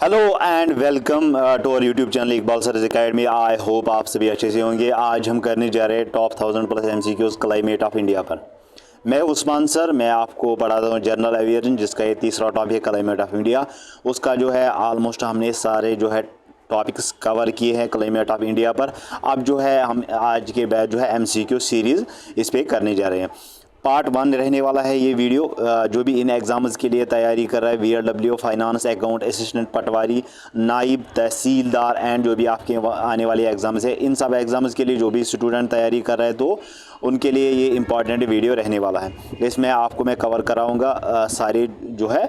Hello and welcome to our YouTube channel Iqbal sir academy. I hope आप सभी अच्छे से होंगे। आज हम करने जा रहे हैं top 1000+ MCQs climate of India पर। मैं उस्मान सर, मैं आपको पढ़ाता हूँ जनरल एविएशन, जिसका ये तीसरा टॉपिक है क्लाइमेट ऑफ इंडिया। उसका जो है ऑलमोस्ट हमने सारे जो है टॉपिक्स कवर किए हैं क्लाइमेट ऑफ इंडिया पर। अब जो है हम आज के बाद जो है एमसीक्यू सीरीज़ इस पर करने जा रहे हैं। पार्ट 1 रहने वाला है ये वीडियो। जो भी इन एग्ज़ाम्स के लिए तैयारी कर रहा है, VLW, finance, account assistant, patwari, naib tehsildar and जो भी आपके आने वाले एग्ज़ाम्स है, इन सब एग्ज़ाम्स के लिए जो भी स्टूडेंट तैयारी कर रहे हैं तो उनके लिए ये इम्पॉर्टेंट वीडियो रहने वाला है। इसमें आपको मैं कवर कराऊंगा सारे जो है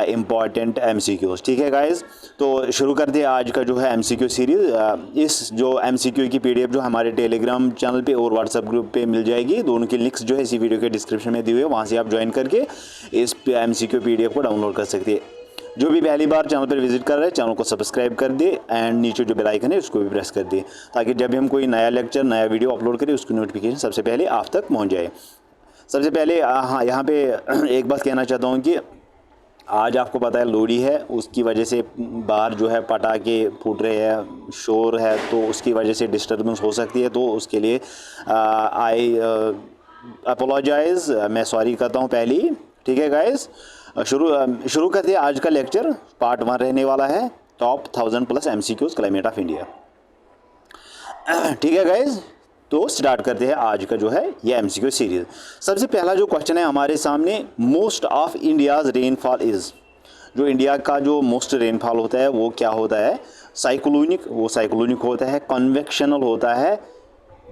इम्पॉर्टेंट MCQs। ठीक है गाइज़, तो शुरू करते हैं आज का जो है MCQ सीरीज़। इस जो MCQ की PDF जो हमारे टेलीग्राम चैनल पे और व्हाट्सएप ग्रुप पे मिल जाएगी। दोनों के लिंक्स जो है इसी वीडियो के डिस्क्रिप्शन में दिए हुए हैं, वहाँ से आप ज्वाइन करके इस MCQ PDF को डाउनलोड कर सकते हैं। जो भी पहली बार चैनल पर विजिट कर रहे हैं, चैनल को सब्सक्राइब कर दे एंड नीचे जो बेल आइकन है उसको भी प्रेस कर दिए, ताकि जब भी हम कोई नया लेक्चर, नया वीडियो अपलोड करें उसकी नोटिफिकेशन सबसे पहले आप तक पहुँच जाए। सबसे पहले हाँ, यहाँ पे एक बात कहना चाहता हूँ कि आज आपको पता है लोहड़ी है, उसकी वजह से बाहर जो है पटाखे फूट रहे हैं, शोर है, तो उसकी वजह से डिस्टर्बेंस हो सकती है। तो उसके लिए आई अपोलोजाइज़, मैं सॉरी करता हूँ पहले ही। ठीक है गाइस, शुरू करते हैं आज का लेक्चर। पार्ट 1 रहने वाला है top 1000+ MCQs climate of India. ठीक है गाइस, तो स्टार्ट करते हैं आज का जो है ये MCQ सीरीज। सबसे पहला जो क्वेश्चन है हमारे सामने, most of India's rainfall is. जो इंडिया का जो मोस्ट रेनफॉल होता है वो क्या होता है? साइक्लोनिक, वो साइक्लोनिक होता है, कन्वेक्शनल होता है,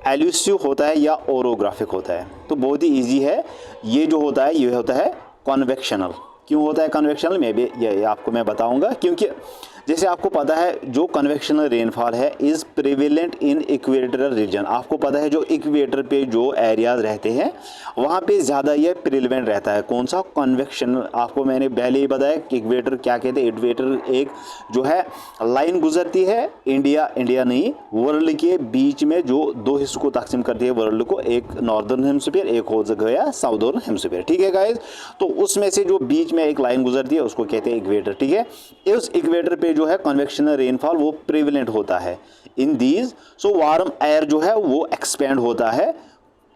एल्यूसिव होता है या ओरोग्राफिक होता है। तो बहुत ही ईजी है, ये जो होता है ये होता है कन्वेक्शनल। क्यों होता है कन्वेक्शनल, मैं भी ये आपको मैं बताऊंगा। क्योंकि जैसे आपको पता है जो कन्वेक्शनल रेनफॉल है is prevalent in equatorial region. आपको पता है जो इक्वेटर पे जो एरियाज रहते हैं वहाँ पे ज़्यादा ये प्रिवेलेंट रहता है। कौन सा? कन्वेक्शनल। आपको मैंने पहले ही बताया कि इक्वेटर क्या कहते हैं। इक्वेटर एक जो है लाइन गुजरती है इंडिया नहीं, वर्ल्ड के बीच में, जो दो हिस्सों को तकसीम करती है वर्ल्ड को, एक नॉर्दर्न हेमस्फीयर, एक हो गया साउदर्न हेमस्फीयर। ठीक है गाइज, तो उसमें से जो बीच में एक लाइन गुजरती है उसको कहते हैं इक्वेटर। ठीक है, उस इक्वेटर पे जो है कन्वेक्शनल रेनफॉल वो प्रिवेलेंट होता है in these. So warm air जो है वो एक्सपेंड होता है,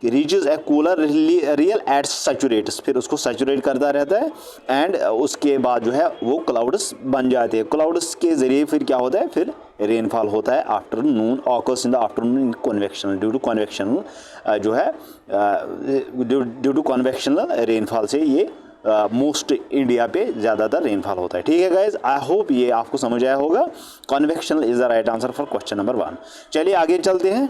रीचेज ए कूलर रियल एट सैचुरेट्स, फिर उसको सैचुरेट करता रहता है एंड उसके बाद जो है वो क्लाउड्स बन जाते हैं। क्लाउड्स के जरिए फिर क्या होता है, फिर रेनफॉल होता है afternoon, occurs in the afternoon in convectional, due to convectional जो है ड्यू टू कन्वेक्शनल रेनफॉल से ये मोस्ट इंडिया पे ज़्यादातर रेनफॉल होता है। ठीक है गाइज, आई होप ये आपको समझ आया होगा। Convectional is the right answer for question number 1। चलिए आगे चलते हैं।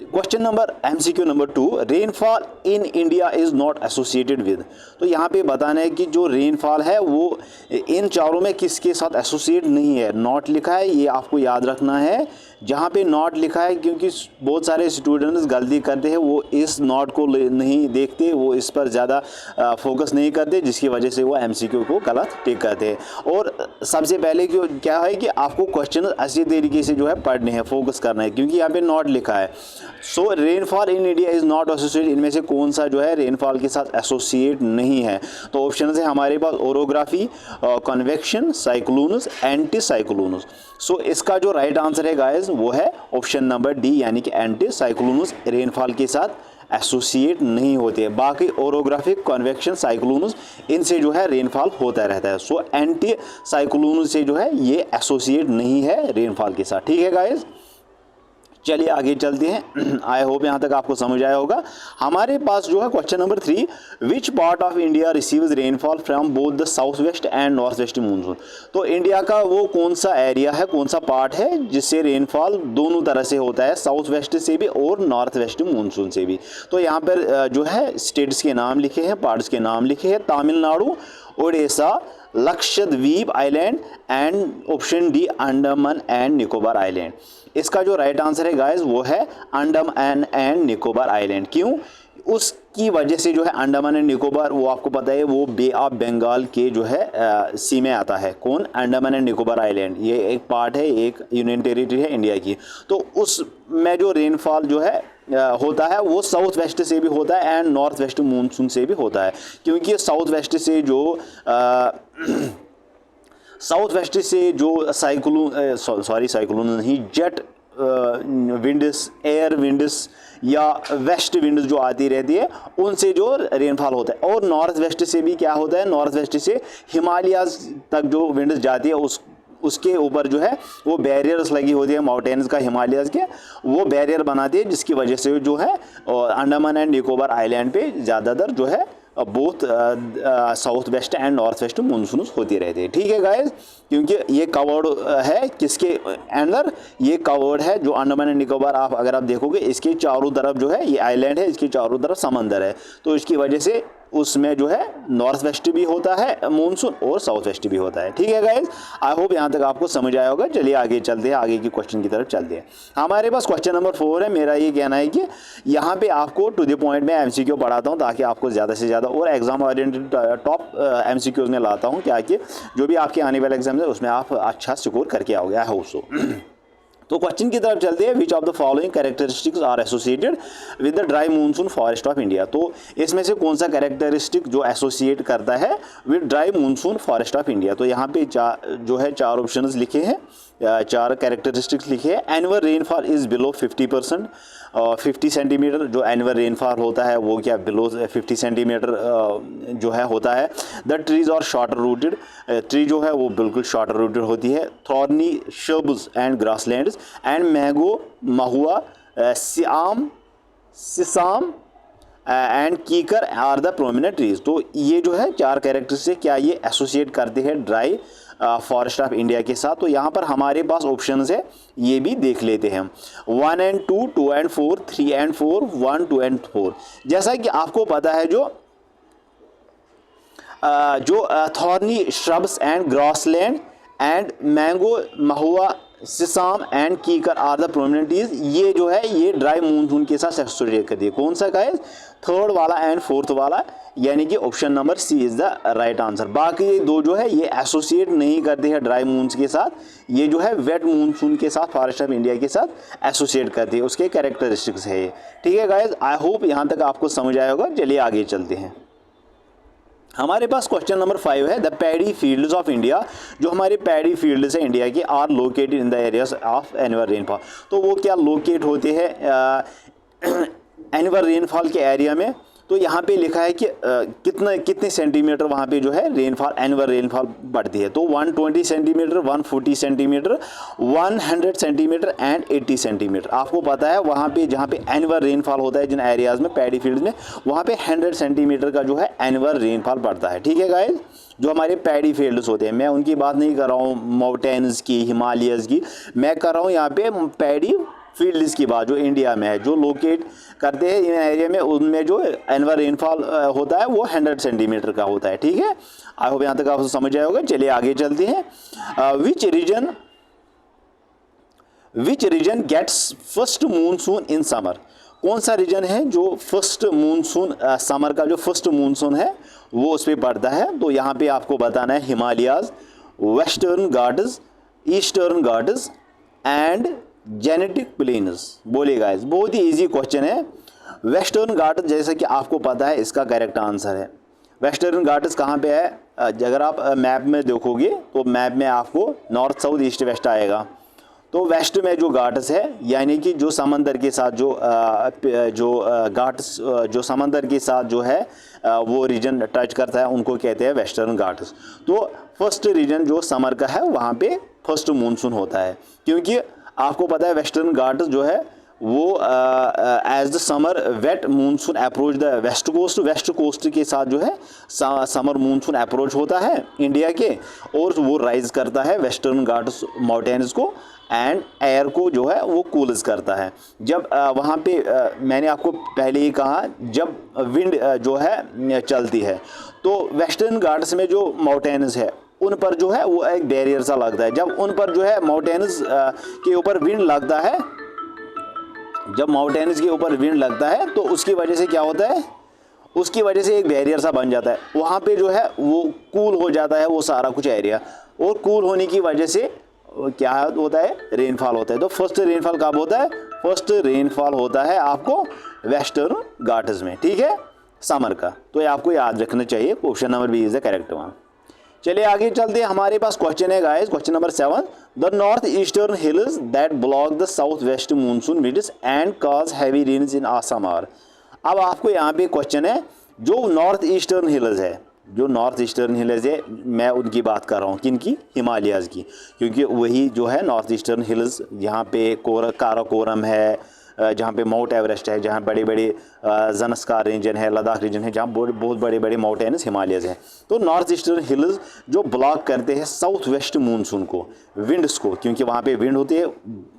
Question number MCQ number 2, rainfall in India is not associated with. तो यहाँ पे बताना है कि जो रेनफॉल है वो इन चारों में किसके साथ एसोसिएट नहीं है। नॉट लिखा है, ये आपको याद रखना है। जहाँ पे नॉट लिखा है, क्योंकि बहुत सारे स्टूडेंट्स गलती करते हैं, वो इस नॉट को नहीं देखते, वो इस पर ज़्यादा फोकस नहीं करते, जिसकी वजह से वो MCQ को गलत टिक करते हैं। और सबसे पहले क्या है कि आपको क्वेश्चन अच्छी तरीके से जो है पढ़ने हैं, फोकस करना है, क्योंकि यहाँ पे नॉट लिखा है। So rainfall in India is not associate, इनमें से कौन सा जो है रेनफॉल के साथ एसोसिएट नहीं है? तो ऑप्शन है हमारे पास ओरोग्राफी, कन्वेक्शन, साइक्लोन्स, एंटी साइक्लोन्स। सो इसका जो राइट आंसर है गाइस वो है ऑप्शन नंबर डी, यानी कि एंटी साइक्लोन्स रेनफॉल के साथ एसोसिएट नहीं होते। बाकी ओरोग्राफिक, कन्वेक्शन, साइक्लोन्स इनसे जो है रेनफॉल होता रहता है। सो एंटी साइक्लोन्स से जो है ये एसोसिएट नहीं है रेनफॉल के साथ। ठीक है गाइस, चलिए आगे चलते हैं। आई होप यहाँ तक आपको समझ आया होगा। हमारे पास जो है question number 3, which part of India receives rainfall from both the south waste and north west monsoon. तो इंडिया का वो कौन सा एरिया है, कौन सा पार्ट है जिससे रेनफॉल दोनों तरह से होता है, साउथ वेस्ट से भी और नॉर्थ वेस्ट मानसून से भी। तो यहाँ पर जो है स्टेट्स के नाम लिखे हैं, पार्ट्स के नाम लिखे हैं, Tamil Nadu, Orissa, Lakshadweep island and option D Andaman and Nicobar island. इसका जो राइट आंसर है गाइस वो है अंडमान एंड निकोबार आइलैंड। क्यों? उसकी वजह से जो है अंडमान एंड निकोबार, वो आपको पता है वो बे ऑफ बंगाल के जो है सी में आता है। कौन? Andaman and Nicobar island. ये एक पार्ट है, एक यूनियन टेरिटरी है इंडिया की। तो उसमें जो रेनफॉल जो है होता है वो साउथ वेस्ट से भी होता है एंड नॉर्थ वेस्ट मानसून से भी होता है। क्योंकि साउथ वेस्ट से जो साउथ वेस्ट से जो साइक्लोन नहीं, जेट विंड्स, एयर विंड्स या वेस्ट विंड्स जो आती रहती है, उनसे जो रेनफॉल होता है। और नॉर्थ वेस्ट से भी क्या होता है, नॉर्थ वेस्ट से हिमालयाज तक जो विंड्स जाती है उसके ऊपर जो है वो बैरियर्स लगी होती है माउंटेन्स का, हिमालयाज के, वो बैरियर बनाती है, जिसकी वजह से जो है अंडमान एंड निकोबार आइलैंड पे ज़्यादातर जो है both south west and north west monsoon होती रहती है। ठीक है गाइस, क्योंकि ये कवर्ड है किसके अंदर, ये कवर्ड है जो अंडमान एंड निकोबार, आप अगर आप देखोगे इसके चारों तरफ जो है ये आइलैंड है, इसके चारों तरफ समंदर है, तो इसकी वजह से उसमें जो है नॉर्थ वेस्ट भी होता है मानसून और साउथ वेस्ट भी होता है। ठीक है गाइस, आई होप यहाँ तक आपको समझ आया होगा। चलिए आगे चलते हैं, आगे की क्वेश्चन की तरफ चलते हैं। हमारे पास क्वेश्चन नंबर 4 है। मेरा ये कहना है कि यहाँ पे आपको टू द पॉइंट में एमसीक्यू पढ़ाता हूँ ताकि आपको ज़्यादा से ज़्यादा और एग्जाम ओरिएंटेड टॉप एमसीक्यूज में लाता हूँ, क्या कि जो भी आपके आने वाले एग्जाम है उसमें आप अच्छा स्कोर करके आओगे, आई होप सो। तो क्वेश्चन की तरफ चलते हैं। Which of the following characteristics are associated with the dry monsoon forest of India. तो इसमें से कौन सा कैरेक्टरिस्टिक जो एसोसिएट करता है with dry monsoon forest of India. तो यहाँ पे जो है 4 ऑप्शंस लिखे हैं, 4 कैरेक्टरिस्टिक्स लिखे हैं। Annual rainfall is below 50%, 50 centimetre जो एनुअल रेनफॉल होता है वो क्या बिलो 50 सेंटीमीटर जो है होता है। द ट्रीज और शॉर्टर रूटेड, ट्री जो है वो बिल्कुल शॉर्टर रूटेड होती है। Thorny shrubs and grasslands and mango, mahua, sisam and kikar are the prominent trees. तो ये जो है 4 कैरेक्टरिस्टिक क्या ये एसोसिएट करते हैं ड्राई फॉरेस्ट ऑफ इंडिया के साथ। तो यहाँ पर हमारे पास ऑप्शंस है, ये भी देख लेते हैं। 1 and 2, 2 and 4, 3 and 4, 1, 2 and 4। जैसा कि आपको पता है जो thorny shrubs and grassland and mango, mahua, sisam and kikar are the prominent trees, ये जो है ये ड्राई मानसून के साथ एसोसिएट करती है। कौन सा गाइस, 3rd वाला एंड 4th वाला, यानी कि option number C is the right answer. बाकी ये 2 जो है ये एसोसिएट नहीं करते हैं ड्राई मानसून के साथ, ये जो है वेट मानसून के साथ फॉरेस्ट ऑफ इंडिया के साथ एसोसिएट करती है, उसके कैरेक्टरिस्टिक्स है ये। ठीक है गाइस, आई होप यहाँ तक आपको समझ आया होगा। चलिए आगे चलते हैं। हमारे पास क्वेश्चन नंबर 5 है। The paddy fields of India, जो हमारे पैडी फील्ड्स है इंडिया के, are located in the areas of annual rainfall. तो वो क्या लोकेट होते हैं एनुअल रेनफॉल के एरिया में। तो यहाँ पे लिखा है कि कितने सेंटीमीटर वहाँ पे जो है रेनफॉल, एनुअल रेनफॉल बढ़ती है। तो 120 centimetre, 140 centimetre, 100 centimetre and 80 centimetre. आपको पता है वहाँ पे जहाँ पे एनुअल रेनफॉल होता है जिन एरियाज़ में पैडी फील्ड में, वहाँ पे 100 सेंटीमीटर का जो है एनुअल रेनफॉल बढ़ता है। ठीक है गाइस, जो हमारे पैडी फील्ड्स होते हैं, मैं उनकी बात नहीं कर रहा हूँ माउंटेन्स की, हिमालयस की, मैं कर रहा हूँ यहाँ पे पैडी फील्ड्स की बात, जो इंडिया में है, जो लोकेट करते हैं इन एरिया में, उनमें जो एनुअल रेनफॉल होता है वो 100 सेंटीमीटर का होता है। ठीक है, आई होप यहाँ तक आपको समझ आया होगा। चलिए आगे चलते हैं। Which region gets first monsoon in summer. कौन सा रीजन है जो फर्स्ट मानसून, समर का जो फर्स्ट मानसून है वो उस पर पड़ता है। तो यहाँ पे आपको बताना है Himalayas, western Ghats, eastern Ghats and genetic plains. बोलिए गाइस, बहुत ही इजी क्वेश्चन है। वेस्टर्न घाट्स जैसा कि आपको पता है इसका करेक्ट आंसर है। वेस्टर्न घाट्स कहाँ पे है, अगर आप मैप में देखोगे तो मैप में आपको नॉर्थ, साउथ, ईस्ट, वेस्ट आएगा। तो वेस्ट में जो घाट्स है, यानी कि जो समंदर के साथ जो घाट्स जो समंदर के साथ जो है वो रीजन टच करता है, उनको कहते हैं वेस्टर्न घाट्स। तो फर्स्ट रीजन जो समर का है वहाँ पे फर्स्ट मानसून होता है, क्योंकि आपको पता है वेस्टर्न घाट्स जो है वो as the summer wet monsoon approach the west coast के साथ जो है समर मानसून अप्रोच होता है इंडिया के, और वो राइज करता है वेस्टर्न घाट्स माउंटेन्स को एंड एयर को जो है वो कूल्स करता है। जब वहाँ पे मैंने आपको पहले ही कहा, जब विंड जो है चलती है तो वेस्टर्न घाट्स में जो माउंटेन्स है उन पर जो है वो एक बैरियर सा लगता है। जब उन पर जो है माउंटेन्स के ऊपर विंड लगता है, जब माउंटेन्स के ऊपर विंड लगता है तो उसकी वजह से क्या होता है, उसकी वजह से एक बैरियर सा बन जाता है। वहाँ पे जो है वो कूल हो जाता है वो सारा कुछ एरिया, और कूल होने की वजह से क्या होता है, रेनफॉल होता है। तो फर्स्ट रेनफॉल कब होता है, फर्स्ट रेनफॉल होता है आपको वेस्टर्न घाट्स में। ठीक है, समर का। तो ये आपको याद रखना चाहिए। Question number B is the correct one. चलिए आगे चलते हैं, हमारे पास क्वेश्चन है guys, question number 7। The north eastern hills that block the south west monsoon winds and cause heavy rains in Assam are. अब आपको यहाँ पे क्वेश्चन है, जो नॉर्थ ईस्टर्न हिल्स है, जो नॉर्थ ईस्टर्न हिल्स है, मैं उनकी बात कर रहा हूँ, किनकी? हिमालयाज़ की, क्योंकि वही जो है नॉर्थ ईस्टर्न हिल्स, यहाँ पे काराकोरम है, जहाँ पे माउंट एवरेस्ट है, जहाँ बड़े बड़े ज़नस्कार रीजन है, लद्दाख रीजन है, जहाँ बहुत बड़े बड़े माउंटेन्स हिमालयज़ हैं। तो नॉर्थ ईस्टर्न हिल्स जो ब्लॉक करते हैं साउथ वेस्ट मानसून को, विंड्स को, क्योंकि वहाँ पे विंड होती है,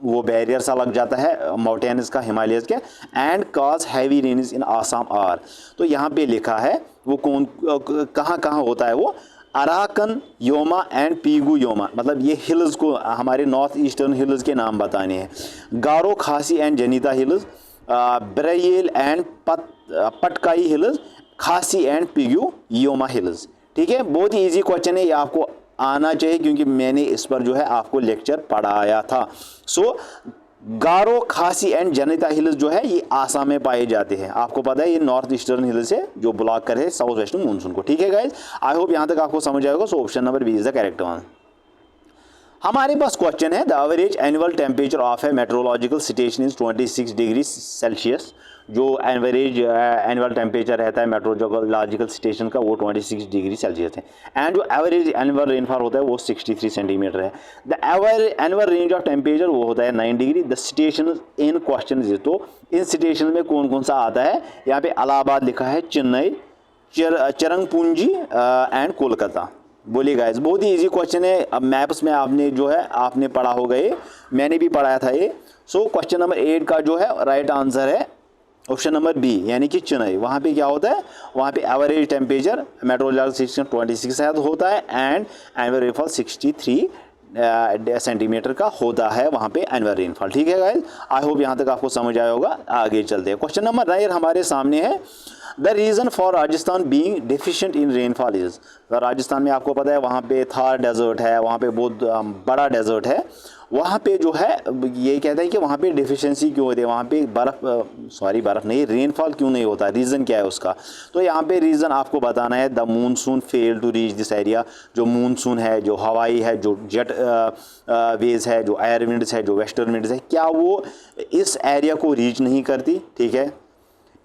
वो बैरियर सा लग जाता है माउंटेन्स का, हिमालयज़ के, and cause heavy rains in Assam are. तो यहाँ पे लिखा है वो कौन कहाँ कहाँ होता है, वो Arakan Yoma and Pegu Yoma, मतलब ये हिल्स को हमारे नॉर्थ ईस्टर्न हिल्स के नाम बताने हैं। Garo Khasi and Jaintia hills, Barail and Patkai hills, Khasi and Pegu Yoma hills. ठीक है, बहुत ही इजी क्वेश्चन है, ये आपको आना चाहिए क्योंकि मैंने इस पर जो है आपको लेक्चर पढ़ाया था। सो गारो खासी एंड जनिता हिल्स जो है ये आसाम में पाए जाते हैं। आपको पता है ये नॉर्थ ईस्टर्न हिल्स है जो ब्लॉक करे साउथ वेस्टर्न मानसून को। ठीक है गाइस, आई होप यहाँ तक आपको समझ आएगा। So option number B is the correct one. हमारे पास क्वेश्चन है, the average annual temperature of a meteorological station is 26 degree Celsius. जो एवरेज एनुअल टेम्परेचर रहता है मेट्रोलॉजिकल स्टेशन का वो 26 डिग्री सेल्सियस है, एंड जो एवरेज एनुअल रेनफॉल होता है वो 63 सेंटीमीटर है। The annual range of temperature वो होता है 9 degree. The station in question is, तो इन स्टेशन में कौन कौन सा आता है? यहाँ पे इलाहाबाद लिखा है, चेन्नई, चरंगपुंजी एंड कोलकाता। बोलिए गाइस, बहुत ही इजी क्वेश्चन है। अब मैप्स में आपने जो है आपने पढ़ा होगा, ये मैंने भी पढ़ाया था ये। सो क्वेश्चन नंबर 8 का जो है राइट आंसर है ऑप्शन नंबर बी, यानी कि चेन्नई। वहाँ पे क्या होता है? वहाँ पे एवरेज टेम्परेचर मेट्रोलॉजिकल स्टेशन 26 होता है एंड एनुअल रेनफॉल 63 सेंटीमीटर का होता है वहाँ पे एनुअल रेनफॉल। ठीक है गाइस, आई होप यहाँ तक आपको समझ आया होगा। आगे चलते हैं, क्वेश्चन नंबर 9 हमारे सामने है, the reason for Rajasthan being deficient in rainfall is. Rajasthan में आपको पता है वहाँ पे थार डेजर्ट है, वहाँ पे बहुत बड़ा डेजर्ट है, वहाँ पे जो है ये कहते हैं कि वहाँ पे डिफिशिएंसी क्यों होती है, वहाँ पे बर्फ़ नहीं, रेनफॉल क्यों नहीं होता, रीज़न क्या है उसका? तो यहाँ पे रीज़न आपको बताना है, the monsoon fail to reach this area. जो मानसून है, जो हवाई है, जो जेट वेज है, जो एयर विंड्स है, जो वेस्टर्न विंड्स है, क्या वो इस एरिया को रीच नहीं करती? ठीक है,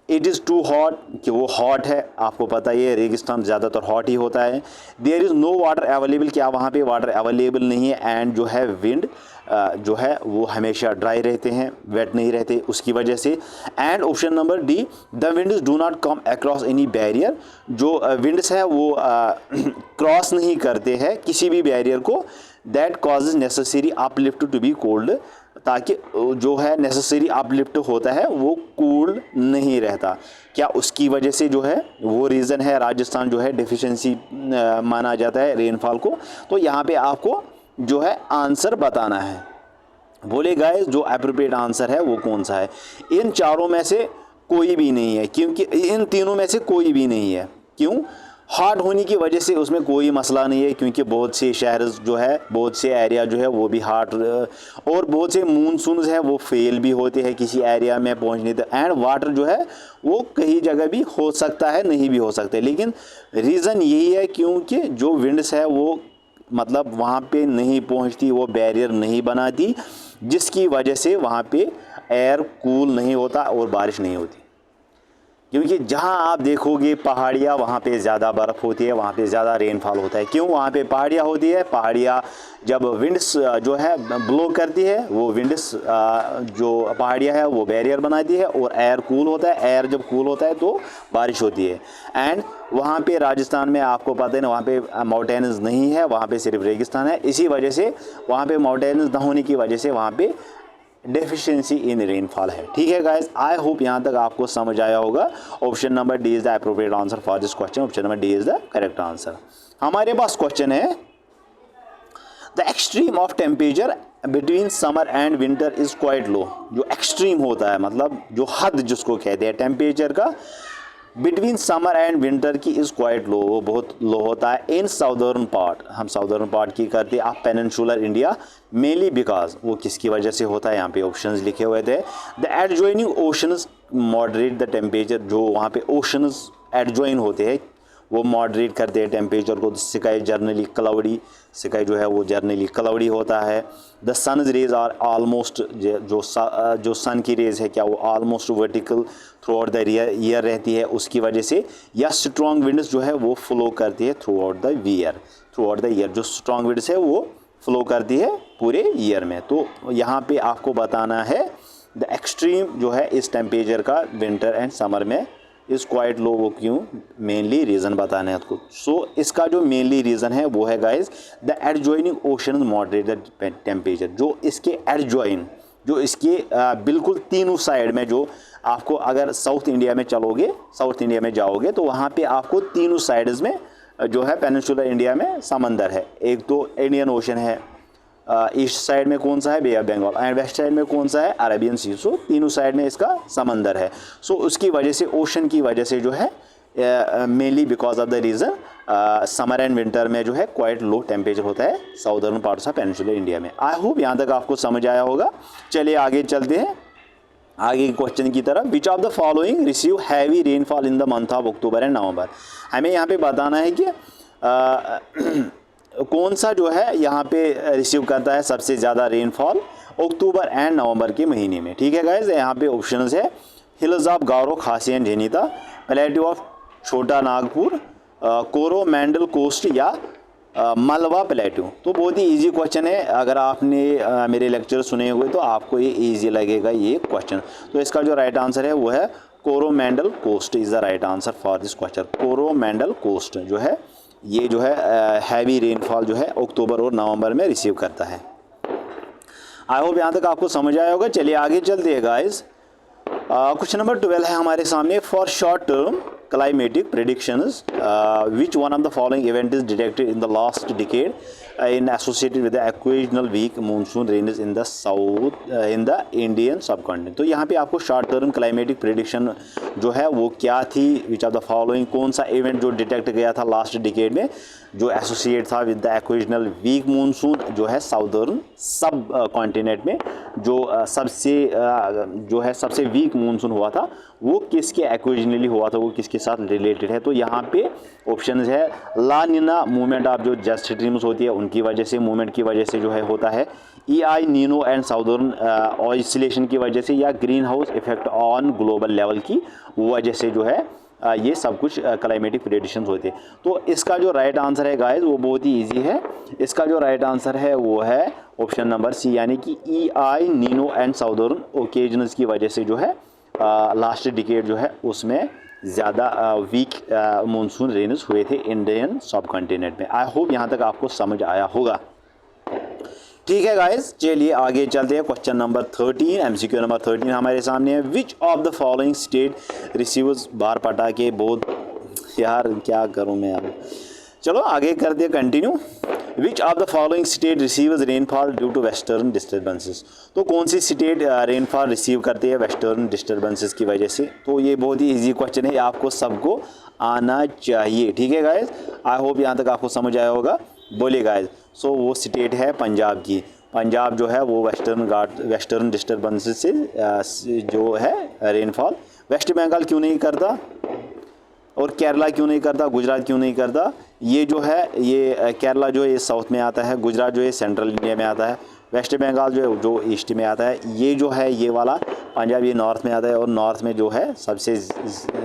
इट इज़ टू हॉट, कि वो हॉट है, आपको पता ही है रेगिस्तान ज़्यादातर हॉट ही होता है। There is no water available, क्या वहाँ पे वाटर अवेलेबल नहीं है, एंड जो है विंड जो है वो हमेशा ड्राई रहते हैं, वेट नहीं रहते उसकी वजह से। And option number D, the winds do not come across any barrier. जो विंड्स है वो क्रॉस नहीं करते हैं किसी भी बैरियर को, that causes necessary uplift to be cold, ताकि जो है नेसेसरी अपलिफ्ट होता है वो कूल नहीं रहता। क्या उसकी वजह से जो है वो रीज़न है राजस्थान जो है डिफिशिएंसी माना जाता है रेनफॉल को? तो यहाँ पे आपको जो है आंसर बताना है। बोले गाइस, जो एप्रोप्रिएट आंसर है वो कौन सा है? इन चारों में से कोई भी नहीं है, क्योंकि इन तीनों में से कोई भी नहीं है। क्यों? हॉट होने की वजह से उसमें कोई मसला नहीं है, क्योंकि बहुत से शहर जो है, बहुत से एरिया जो है वो भी हॉट, और बहुत से मानसून है वो फेल भी होते हैं किसी एरिया में पहुंचने तक, एंड वाटर जो है वो कहीं जगह भी हो सकता है, नहीं भी हो सकता है। लेकिन रीज़न यही है क्योंकि जो विंड्स है वो मतलब वहाँ पे नहीं पहुँचती, वो बैरियर नहीं बनाती, जिसकी वजह से वहाँ पे एयर कूल नहीं होता और बारिश नहीं होती। क्योंकि जहाँ आप देखोगे पहाड़ियाँ, वहाँ पे ज़्यादा बर्फ़ होती है, वहाँ पे ज़्यादा रेनफॉल होता है। क्यों? वहाँ पे पहाड़ियाँ होती है, पहाड़ियाँ जब विंड्स जो है ब्लो करती है, वो विंड्स जो पहाड़ियाँ है वो बैरियर बनाती है और एयर कूल होता है। एयर जब कूल होता है तो बारिश होती है। एंड वहाँ पे राजस्थान में आपको पता है ना, वहाँ पे माउंटेन्स नहीं है, वहाँ पे सिर्फ रेगिस्तान है। इसी वजह से वहाँ पे माउंटेन्स ना होने की वजह से वहाँ पे डेफिशिएंसी इन रेनफॉल है। ठीक है गाइस, आई होप यहाँ तक आपको समझ आया होगा। Option number D is the appropriate answer for this question. Option number D is the correct answer. हमारे पास क्वेश्चन है, the extreme of temperature between summer and winter is quite low. जो एक्सट्रीम होता है, मतलब जो हद जिसको कहते हैं टेम्परेचर का, बिटवीन समर एंड विंटर की इज़ क्वाइट लो, वो बहुत लो होता है। इन साउदर्न पार्ट, हम साउदर्न पार्ट की करते हैं, आप पेनिनसुलर इंडिया, मेनली बिकॉज वो किसकी वजह से होता है, यहाँ पे ऑप्शंस लिखे हुए थे। The adjoining oceans moderate the temperature, जो वहाँ पे ओशंस एडजॉइन होते हैं वो मॉडरेट करते हैं टेम्परेचर को। स्काई जर्नली क्लाउडी, स्काई जो है वो जर्नली क्लाउडी होता है। द सनज रेज आर ऑलमोस्ट, जो सन की रेज है क्या वो almost vertical through out the year रहती है उसकी वजह से। या स्ट्रॉन्ग विंड्स जो है वो फ्लो करती है थ्रू आउट द ईयर, जो स्ट्रॉन्ग विंड्स है वो फ्लो करती है पूरे ईयर में। तो यहाँ पे आपको बताना है द एक्सट्रीम जो है इस टेम्परेचर का विंटर एंड समर में इज़ क्वाइट लो, वो क्यों, मेनली रीज़न बताना है आपको। सो इसका जो मेनली रीज़न है वो है guys the adjoining ocean moderate the temperature. जो इसके एडजॉइन, जो इसके बिल्कुल तीनों साइड में, जो आपको अगर साउथ इंडिया में जाओगे तो वहाँ पे आपको तीनों साइड्स में जो है पेनिनसुलर इंडिया में समंदर है। एक तो इंडियन ओशन है, ईस्ट साइड में कौन सा है, bay of Bengal, and west side में कौन सा है, अरेबियन सी। सो तीनों साइड में इसका समंदर है। सो उसकी वजह से, ओशन की वजह से जो है mainly because of the reason summer and winter में जो है क्वाइट लो टेम्परेचर होता है southern parts of peninsular India में। आई होप यहाँ तक आपको समझ आया होगा। चलिए आगे चलते हैं आगे क्वेश्चन की तरफ। विच of the following receive heavy rainfall in the month of October and November. हमें यहाँ पे बताना है कि कौन सा जो है यहाँ पे रिसीव करता है सबसे ज़्यादा रेनफॉल अक्टूबर एंड नवंबर के महीने में। ठीक है गाइज, यहाँ पे ऑप्शंस है hills of Garo, Khasi and झेनीता, plateau of छोटा नागपुर, कोरोमंडल कोस्ट या मलवा प्लेट्यू। तो बहुत ही इजी क्वेश्चन है। अगर आपने मेरे लेक्चर सुने हुए तो आपको ये इजी लगेगा ये क्वेश्चन। तो इसका जो राइट आंसर है वो है Coromandel coast is the right answer for this question. Coromandel coast जो है ये जो है हैवी रेनफॉल जो है अक्टूबर और नवंबर में रिसीव करता है। आई होप यहाँ तक आपको समझ आया होगा। चलिए आगे चलते हैं गाइस। क्वेश्चन नंबर 12 है हमारे सामने। For short term climatic predictions, which one of the following event is detected in the last decade in associated with the occasional weak monsoon rains in the south in the Indian subcontinent। तो यहाँ पे आपको short term climatic prediction जो है वो क्या थी, विच of the following, कौन सा इवेंट जो डिटेक्ट गया था लास्ट डिकेड में जो एसोसिएट था with the occasional weak monsoon जो है साउदर्न सब कॉन्टिनेंट में जो सबसे वीक मानसून हुआ था वो किसके ओकेजनली हुआ था, वो किसके साथ रिलेटेड है। तो यहाँ पे ऑप्शन है ला नीना मूवमेंट ऑफ जो जेट स्ट्रीम्स होती है उनकी वजह से, मूवमेंट की वजह से जो है होता है, EI Nino and southern oscillation की वजह से, या green house effect on global level की वजह से जो है ये सब कुछ क्लाइमेटिक प्रेडिक्शंस होते हैं। तो इसका जो राइट आंसर है गाइस वो बहुत ही इजी है। इसका जो राइट आंसर है वो है ऑप्शन नंबर सी, यानी कि EI Nino and southern occasions की वजह से जो है लास्ट डिकेड जो है उसमें ज़्यादा वीक मानसून रेन्स हुए थे इंडियन सब कॉन्टिनेंट में। आई होप यहाँ तक आपको समझ आया होगा। ठीक है गाइस, चलिए आगे चलते हैं। क्वेश्चन नंबर 13, MCQ नंबर 13 हमारे सामने है। Which of the following state receives बार पटा के बहुत, यार क्या करूं मैं अब, चलो आगे कर दिया continue. Which of the following state receives rainfall due to western disturbances. तो कौन सी स्टेट रेनफॉल रिसीव करती है वेस्टर्न डिस्टर्बेंसेस की वजह से। तो ये बहुत ही इजी क्वेश्चन है, आपको सबको आना चाहिए। ठीक है गाइस, आई होप यहाँ तक आपको समझ आया होगा। बोलिए गाइस। सो वो स्टेट है पंजाब की। पंजाब जो है वो वेस्टर्न डिस्टर्बेंसेस से जो है रेनफॉल, वेस्ट बंगाल क्यों नहीं करता और केरला क्यों नहीं करता, गुजरात क्यों नहीं करता। ये जो है ये केरला जो है ये साउथ में आता है, गुजरात जो है सेंट्रल इंडिया में आता है, वेस्ट बंगाल जो ईस्ट में आता है, ये जो है ये वाला पंजाब ये नॉर्थ में आता है। और नॉर्थ में जो है सबसे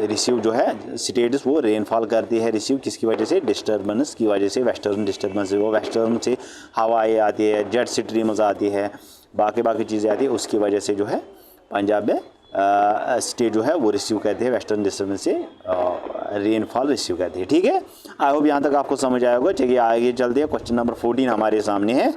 रिसीव जो है स्टेट्स वो रेनफॉल करती है रिसीव, किसकी वजह से, डिस्टर्बेंस की वजह से, वेस्टर्न डिस्टर्बेंस। वो वेस्टर्न से हवाएँ आती है, जेट स्ट्रीम्स आती है, बाकी चीज़ें आती है, उसकी वजह से जो है पंजाब में स्टेट जो है वो रिसीव करते हैं वेस्टर्न डिस्टर्बेंस से रेनफॉल रिसीव करते हैं। ठीक है, आई होप यहाँ तक आपको समझ आया होगा। चलिए आगे चलते हैं। क्वेश्चन नंबर 14 हमारे सामने है।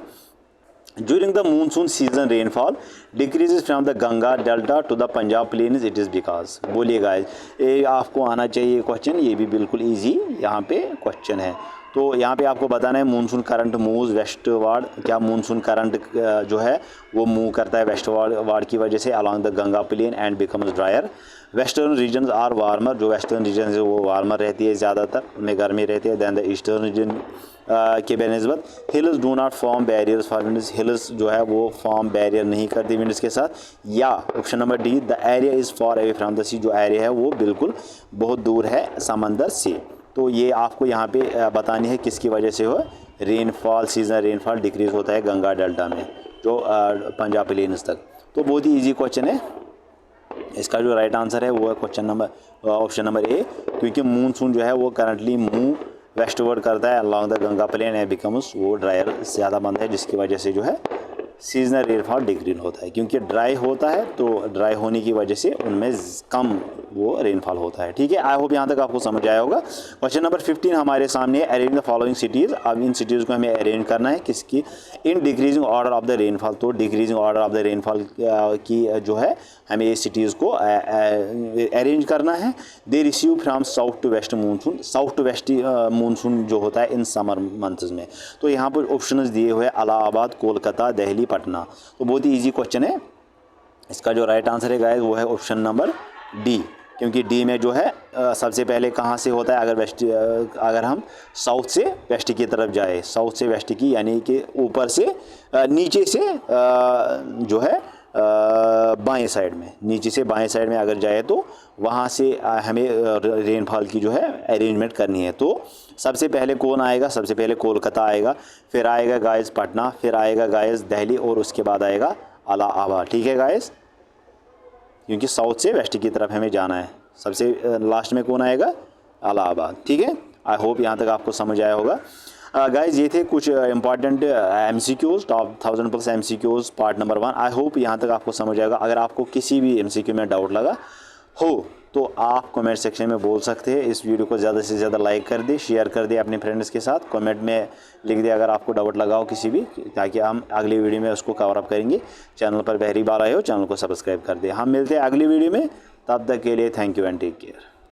During the monsoon season rainfall decreases from the Ganga Delta to the Punjab plains, it is because। बोलिए गाइस, ये आपको आना चाहिए क्वेश्चन, ये भी बिल्कुल इजी यहाँ पे क्वेश्चन है। तो यहाँ पे आपको बताना है मानसून करंट मूव्स वेस्टवर्ड। क्या मानसून करंट जो है वो मूव करता है वेस्टवर्ड की वजह से along the Ganga plain and becomes drier. Western regions are warmer, जो वेस्टर्न रीजन है वो वार्मर रहती है, ज़्यादातर उनमें गर्मी रहती है दैन द ईस्टर्न रीजन के बेनिस्बत। Hills do not form barriers for winds, hills जो है वो फॉर्म बैरियर नहीं करती विंड्स के साथ। या option number D, the area is far away from the sea, जो एरिया है वो बिल्कुल बहुत दूर है समंदर से। तो ये आपको यहाँ पे बतानी है किसकी वजह से हो रेनफॉल, सीजनल रेनफॉल डिक्रीज़ होता है गंगा डेल्टा में जो पंजाब प्लेन्स तक। तो बहुत ही ईजी क्वेश्चन है, इसका जो राइट आंसर है वो है ऑप्शन नंबर ए, क्योंकि मूनसून जो है वो करंटली मूव वेस्टवर्ड करता है along the Ganga plain and becomes वो ड्रायर ज़्यादा बंद है, जिसकी वजह से जो है सीजनल रेनफॉल डिक्रीज होता है, क्योंकि ड्राई होता है तो ड्राई होने की वजह से उनमें कम वो रेनफॉल होता है। ठीक है, आई होप यहाँ तक आपको समझ आया होगा। क्वेश्चन नंबर 15 हमारे सामने है, अरेंज द फॉलोइंग सिटीज़। अब इन सिटीज़ को हमें अरेंज करना है किसकी, in decreasing order of the rainfall. तो decreasing order of the rainfall की जो है हमें ये सिटीज़ को अरेंज करना है। They receive from south to west monsoon, south to west monsoon जो होता है इन समर मंथ्स में। तो यहाँ पर ऑप्शंस दिए हुए इलाहाबाद, कोलकाता, दिल्ली, पटना। तो बहुत ही ईजी क्वेश्चन है, इसका जो राइट आंसर है गाइस वो है ऑप्शन नंबर डी, क्योंकि डी में जो है सबसे पहले कहाँ से होता है, अगर हम साउथ से वेस्ट की तरफ जाए, साउथ से वेस्ट की यानी कि ऊपर से नीचे से जो है बाएं साइड में, नीचे से बाएं साइड में अगर जाए तो वहाँ से हमें रेनफॉल की जो है अरेंजमेंट करनी है। तो सबसे पहले कौन आएगा, सबसे पहले कोलकाता आएगा, फिर आएगा गाइस पटना, फिर आएगा गाइस दिल्ली और उसके बाद आएगा इलाहाबाद। ठीक है गाइस, क्योंकि साउथ से वेस्ट की तरफ हमें जाना है। सबसे लास्ट में कौन आएगा, इलाहाबाद। ठीक है, आई होप यहाँ तक आपको समझ आया होगा। गाइज ये थे कुछ important MCQs, top 1000+ MCQs part number 1। I hope यहाँ तक आपको समझ आएगा। अगर आपको किसी भी MCQ में डाउट लगा हो तो आप कमेंट सेक्शन में बोल सकते हैं। इस वीडियो को ज़्यादा से ज़्यादा लाइक कर दे, शेयर कर दे अपने फ्रेंड्स के साथ, कमेंट में लिख दे अगर आपको डाउट लगा हो किसी भी, ताकि हम अगली वीडियो में उसको कवर अप करेंगे। चैनल पर पहली बार आए हो चैनल को सब्सक्राइब कर दे। हम मिलते हैं अगली वीडियो में, तब तक के लिए thank you and take care.